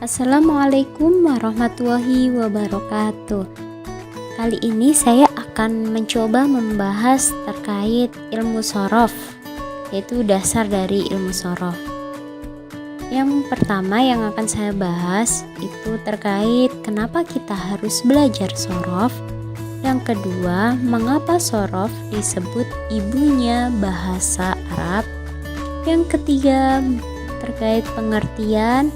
Assalamualaikum warahmatullahi wabarakatuh. Kali ini saya akan mencoba membahas terkait ilmu shorof, yaitu dasar dari ilmu shorof. Yang pertama yang akan saya bahas itu terkait kenapa kita harus belajar shorof. Yang kedua, mengapa shorof disebut ibunya bahasa Arab. Yang ketiga, terkait pengertian.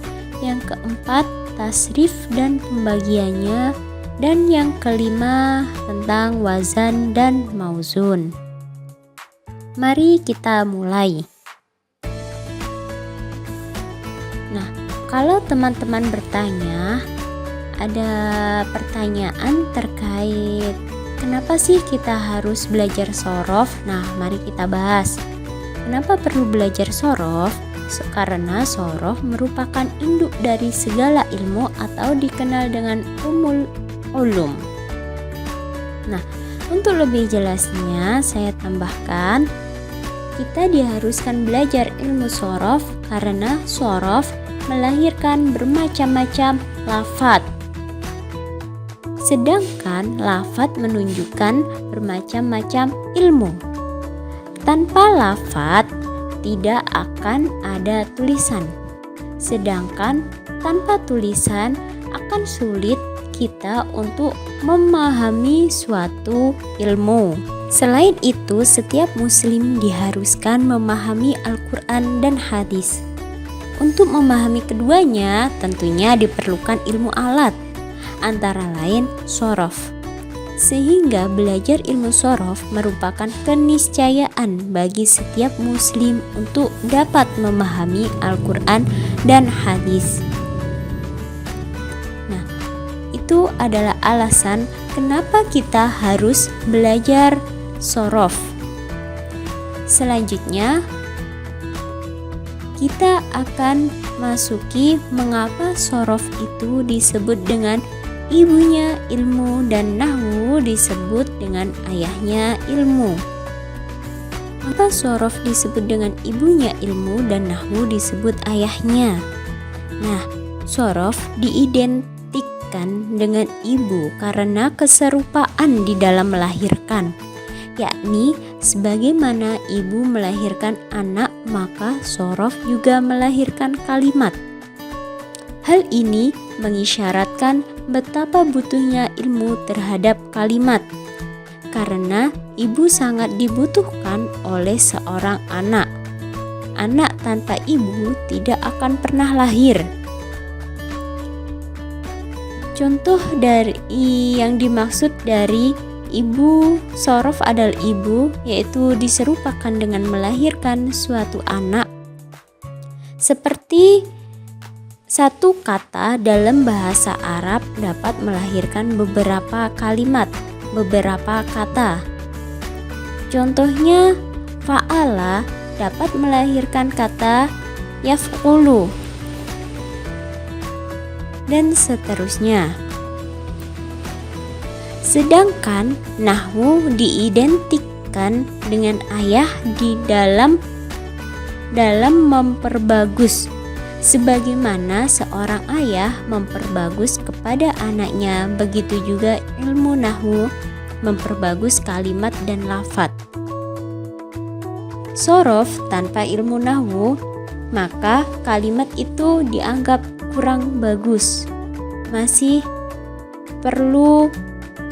Yang keempat, tasrif dan pembagiannya. Dan yang kelima, tentang wazan dan mauzun. Mari kita mulai. Nah, kalau teman-teman bertanya, ada pertanyaan terkait kenapa sih kita harus belajar shorof? Nah, mari kita bahas. Kenapa perlu belajar shorof? Karena shorof merupakan induk dari segala ilmu atau dikenal dengan umul ulum. Nah, untuk lebih jelasnya saya tambahkan, kita diharuskan belajar ilmu shorof karena shorof melahirkan bermacam-macam lafadz. Sedangkan lafadz menunjukkan bermacam-macam ilmu. Tanpa lafadz tidak akan ada tulisan. Sedangkan tanpa tulisan akan sulit kita untuk memahami suatu ilmu. Selain itu, setiap muslim diharuskan memahami Al-Quran dan hadis. Untuk memahami keduanya, tentunya diperlukan ilmu alat, antara lain shorof. Sehingga belajar ilmu shorof merupakan keniscayaan bagi setiap muslim untuk dapat memahami Al-Quran dan hadis. Nah, itu adalah alasan kenapa kita harus belajar shorof. Selanjutnya, kita akan masuki mengapa shorof itu disebut dengan ibunya ilmu dan nahwu disebut dengan ayahnya ilmu. Maka shorof disebut dengan ibunya ilmu dan nahwu disebut ayahnya. Nah, shorof diidentikan dengan ibu karena keserupaan di dalam melahirkan, yakni sebagaimana ibu melahirkan anak, maka shorof juga melahirkan kalimat. Hal ini mengisyaratkan betapa butuhnya ilmu terhadap kalimat, karena ibu sangat dibutuhkan oleh seorang anak. Anak tanpa ibu tidak akan pernah lahir. Contoh dari yang dimaksud dari ibu shorof adalah ibu, yaitu diserupakan dengan melahirkan suatu anak. Seperti satu kata dalam bahasa Arab dapat melahirkan beberapa kalimat, beberapa kata. Contohnya, fa'ala dapat melahirkan kata yaf'ulu, dan seterusnya. Sedangkan nahwu diidentikan dengan ayah di dalam memperbagus. Sebagaimana seorang ayah memperbagus kepada anaknya, begitu juga ilmu nahwu memperbagus kalimat dan lafadz. Shorof tanpa ilmu nahwu, maka kalimat itu dianggap kurang bagus. Masih perlu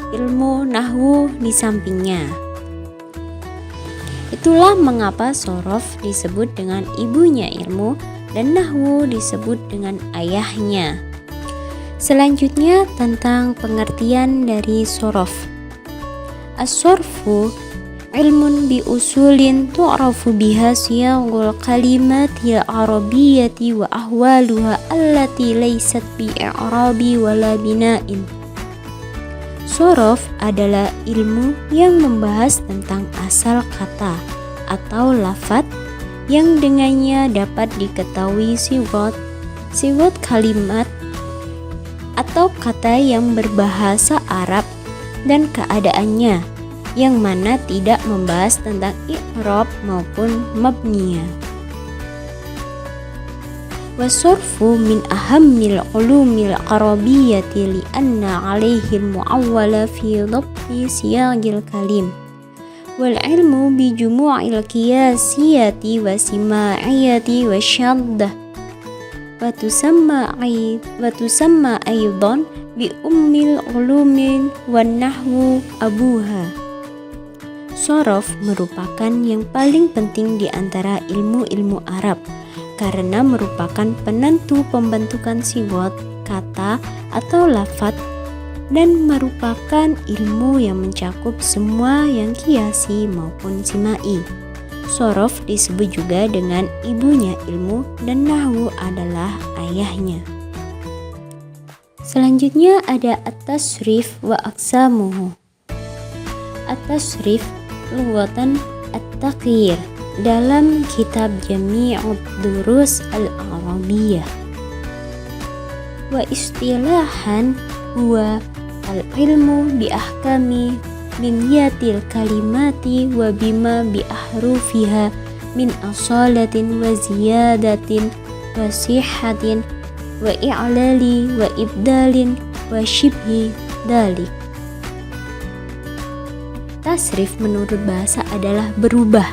ilmu nahwu di sampingnya. Itulah mengapa shorof disebut dengan ibunya ilmu dan nahwu disebut dengan ayahnya. Selanjutnya tentang pengertian dari shorof. As-shorfu ilmun bi usulin tu'rafu biha siyaghul kalimatil arabiyyati wa ahwaluha allati laysat bi i'rabi wala bina'in. Shorof adalah ilmu yang membahas tentang asal kata atau lafadz yang dengannya dapat diketahui sigot kalimat atau kata yang berbahasa Arab dan keadaannya, yang mana tidak membahas tentang i'rab maupun mabniyah. Wasorfu min ahammil ulumil arabiyyati li'anna alaihi mu'awwala fi dhabti siyagil kalim wal ilmu bi jumu'il qiyasiyati wa sima'iyati wa syaddah wa tusamma aydan bi ummil ulumin wan nahwu abuha. Shorof merupakan yang paling penting di antara ilmu-ilmu Arab karena merupakan penentu pembentukan sigot, kata atau lafadz, dan merupakan ilmu yang mencakup semua yang qiyasi maupun simai. Shorof disebut juga dengan ibunya ilmu dan nahwu adalah ayahnya. Selanjutnya ada at-tasrif wa aqsamuhu. At-tasrif lughatan at-taghyir dalam kitab Jami'ud Durus al-Arabiyyah. Wa istilahan huwa al-ilmu bi ahkami mimyatil kalimati wa bima bi ahrufiha min asalatin wa ziyadatin wa sihatin wa i'lali wa ibdalin wa shibhi dalik. Tasrif menurut bahasa adalah berubah,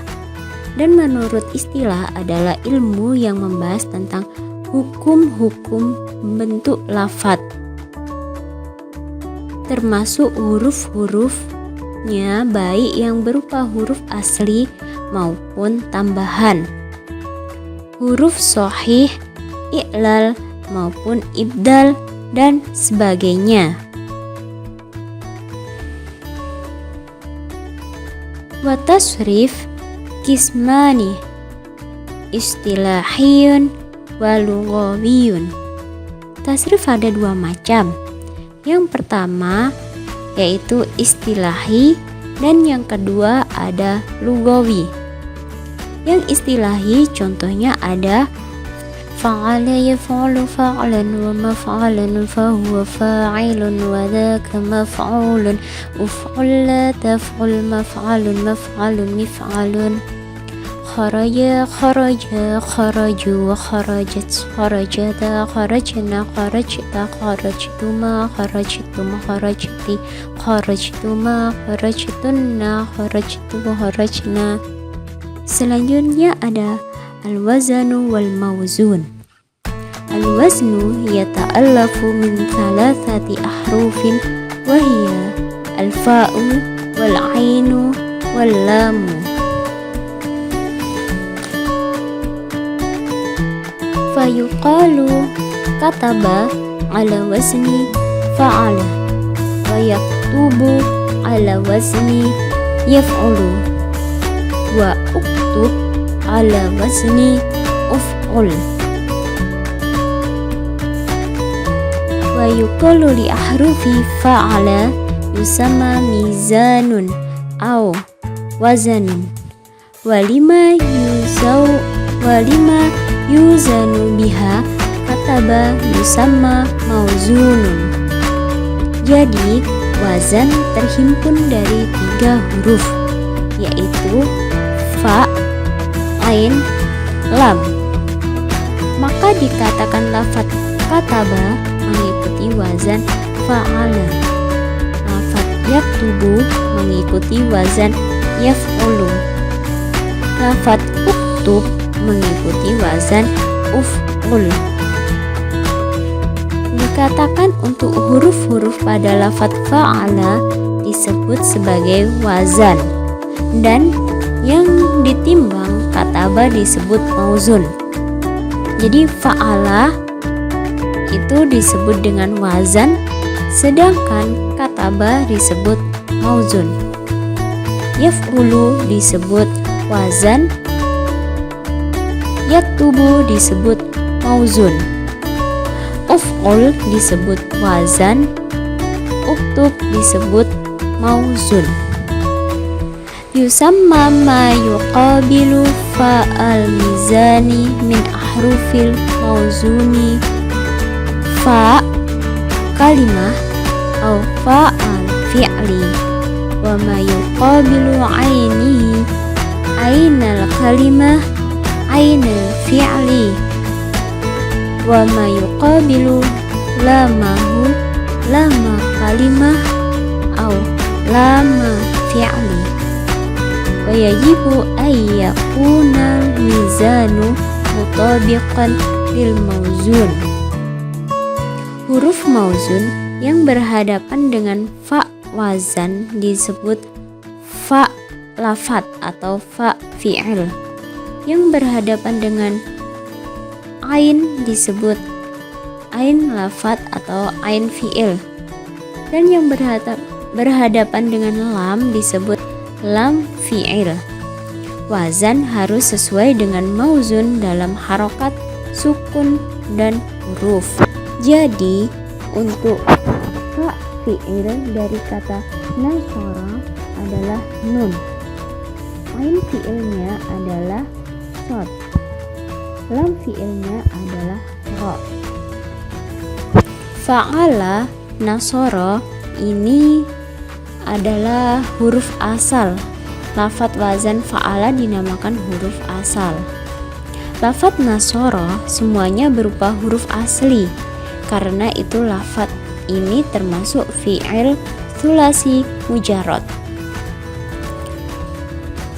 dan menurut istilah adalah ilmu yang membahas tentang hukum-hukum bentuk lafadz, termasuk huruf-hurufnya baik yang berupa huruf asli maupun tambahan, huruf shahih, i'lal maupun ibdal dan sebagainya. Wa tasrif kismani istilahiyun wa lughawiyun. Tasrif ada dua macam. Yang pertama yaitu istilahi dan yang kedua ada lughawi. Yang istilahi contohnya ada fa'ala yaf'alu fa'lan wa maf'alan fa huwa fa'ilun wa dhaka maf'ulun uf'ala taf'ul maf'alun maf'alun mif'alun kharaja kharaja kharaju wa kharajat kharajata kharajna kharajta kharajtuma kharajtum kharajti kharajtuma kharajtunna kharajtu kharajna. Selanjutnya ada al-wazanu wal mawzun. Al-waznu yata'allafu min thalathati ahrufin wa hiya al-fa'u wal 'ainu wal lamu. Fayuqalu kataba ala wazni fa'ala wa yaktubu ala wazni yaf'ulu wa uktub ala wazni uf'ul. Wa yuqalu li ahrufi fa'ala yusamma mizanun aw wazanun wa lima yuzanu biha kataba yusamma mauzunun. Jadi wazan terhimpun dari 3 huruf, yaitu fa, ain, lam. Maka dikatakan lafadz kataba mengikuti wazan fa'ala, lafadz yaktubu mengikuti wazan yaf'ulu, lafadz uktub mengikuti wazan uf'ul. Dikatakan untuk huruf-huruf pada lafadz fa'ala disebut sebagai wazan, dan yang ditimbang kataba disebut mauzun. Jadi fa'ala itu disebut dengan wazan, sedangkan kataba disebut mauzun. Yaf'ulu disebut wazan, yaktubu disebut mauzun, uf'ul disebut wazan, uktub disebut mauzun. Yusamma ma yuqabilu fa'al mizani min ahrufil mauzuni fa kalimah atau fa'al fi'li, wa ma yuqabilu ainihi ainal kalimah ainal fi'li. wa ma yuqabilu lamahu lama kalimah au lama fi'li wa yajibu ayyakuna mizanu mutabiqan lil mauzun. Huruf mauzun yang berhadapan dengan fa wazan disebut fa lafat atau fa fi'il. Yang berhadapan dengan ain disebut ain lafat atau ain fi'il. Dan yang berhadapan dengan lam disebut lam fi'il. Wazan harus sesuai dengan mauzun dalam harokat, sukun, dan huruf. Jadi untuk fa fi'il dari kata nasara adalah nun. Ain fi'ilnya adalah shod. Lam fi'ilnya adalah ro. Fa'ala nasara ini adalah huruf asal. Lafat wazan fa'ala dinamakan huruf asal. Lafat nasara semuanya berupa huruf asli. Karena itu lafat ini termasuk fi'il tsulasi mujarrad.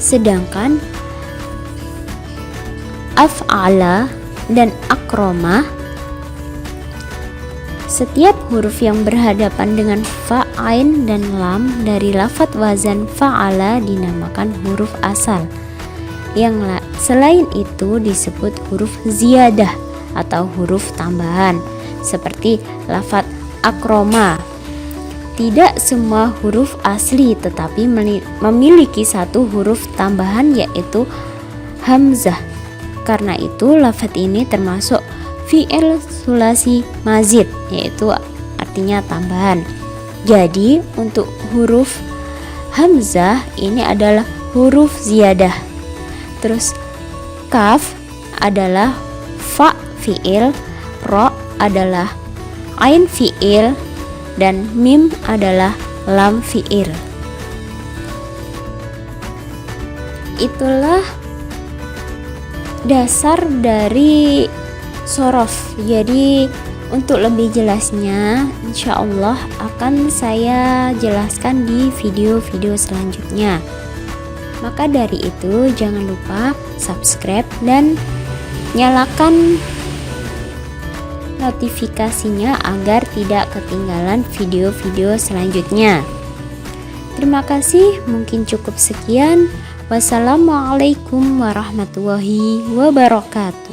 Sedangkan af'ala dan akroma, setiap huruf yang berhadapan dengan fa, ain, dan lam dari lafat wazan fa'ala dinamakan huruf asal. Yang selain itu disebut huruf ziyadah atau huruf tambahan, seperti lafat akroma. Tidak semua huruf asli tetapi memiliki satu huruf tambahan yaitu hamzah. Karena itu lafat ini termasuk fi'il tsulasi mazid, yaitu artinya tambahan. Jadi untuk huruf hamzah ini adalah huruf ziyadah. Terus kaf adalah fa fi'il, ro adalah ain fi'il, dan mim adalah lam fi'il. Itulah dasar dari sorof. Jadi untuk lebih jelasnya insya Allah akan saya jelaskan di video-video selanjutnya. Maka dari itu jangan lupa subscribe dan nyalakan notifikasinya agar tidak ketinggalan video-video selanjutnya. Terima kasih, mungkin cukup sekian. Wassalamualaikum warahmatullahi wabarakatuh.